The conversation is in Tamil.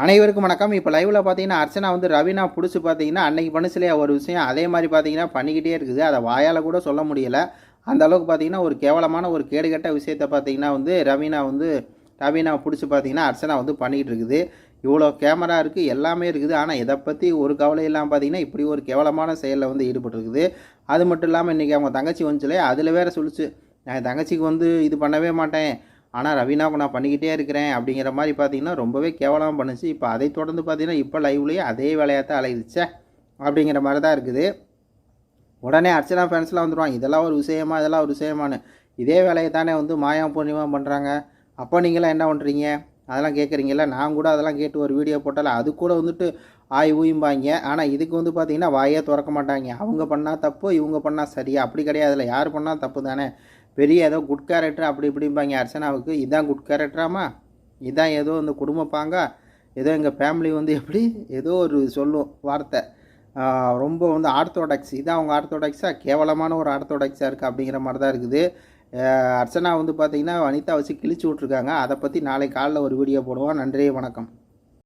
அனைவருக்கும் வணக்கம். இப்போ லைவில் பார்த்தீங்கன்னா அர்ச்சனா வந்து ரவீனா பிடிச்சி பார்த்தீங்கன்னா அன்னைக்கு பண்ணுச்சுலையா ஒரு விஷயம், அதே மாதிரி பார்த்தீங்கன்னா பண்ணிக்கிட்டே இருக்குது. அதை வாயால் கூட சொல்ல முடியலை. அந்த அளவுக்கு பார்த்தீங்கன்னா ஒரு கேவலமான ஒரு கேடுகட்ட விஷயத்தை பார்த்தீங்கன்னா வந்து ரவீனா பிடிச்சி பார்த்தீங்கன்னா அர்ச்சனா வந்து பண்ணிக்கிட்டு இருக்குது. இவ்வளோ கேமரா இருக்குது, எல்லாமே இருக்குது. ஆனால் இதை பற்றி ஒரு கவலை இல்லாமல் பார்த்தீங்கன்னா இப்படி ஒரு கேவலமான செயலில் வந்து ஈடுபட்டுருக்குது. அது மட்டும் இல்லாமல் இன்றைக்கி அவங்க தங்கச்சி வந்துச்சுலே, அதில் வேறு சொல்லிச்சு, நான் தங்கச்சிக்கு வந்து இது பண்ணவே மாட்டேன், ஆனால் ரவீனாவுக்கு நான் பண்ணிக்கிட்டே இருக்கிறேன் அப்படிங்கிற மாதிரி பார்த்தீங்கன்னா ரொம்பவே கேவலமாக பண்ணுச்சு. இப்போ அதை தொடர்ந்து பார்த்தீங்கன்னா இப்போ லைவ்லேயே அதே வேலையாக தான் அலையுதுச்சே அப்படிங்கிற மாதிரி தான் இருக்குது. உடனே அர்ச்சனா ஃபேன்ஸ்லாம் வந்துடுவாங்க, இதெல்லாம் ஒரு விஷயமா, இதெல்லாம் ஒரு விஷயமானு. இதே வேலையை தானே வந்து மாயா பூர்ணிமா பண்ணுறாங்க. அப்போ நீங்களாம் என்ன பண்ணுறீங்க அதெல்லாம் கேட்குறீங்களா? நான் கூட அதெல்லாம் கேட்டு ஒரு வீடியோ போட்டாலும் அது கூட வந்துட்டு ஆய் ஊயும்பாங்க. ஆனால் இதுக்கு வந்து பார்த்திங்கன்னா வாயே திறக்க மாட்டாங்க. அவங்க பண்ணால் தப்பு, இவங்க பண்ணால் சரியா, அப்படி கிடையாதுல்ல. யார் பண்ணால் தப்பு தானே. பெரிய ஏதோ குட் கேரக்டர் அப்படி இப்படிம்பாங்க அர்ச்சனாவுக்கு. இதான் குட் கேரக்டராமா, இதான் ஏதோ இந்த குடும்பப்பாங்க, ஏதோ எங்கள் ஃபேமிலி வந்து எப்படி ஏதோ ஒரு சொல்லும் வார்த்தை, ரொம்ப வந்து ஆர்த்தோடாக்ஸ், இதான் அவங்க ஆர்த்தோடாக்ஸாக, கேவலமான ஒரு ஆர்த்தோடாக்ஸாக இருக்குது அப்படிங்கிற மாதிரி தான் இருக்குது. அர்ச்சனா வந்து பார்த்திங்கன்னா வனிதா வச்சு கிழிச்சு விட்ருக்காங்க. அதை பற்றி நாளைக்கு காலைல ஒரு வீடியோ போடுவோம். நன்றி, வணக்கம்.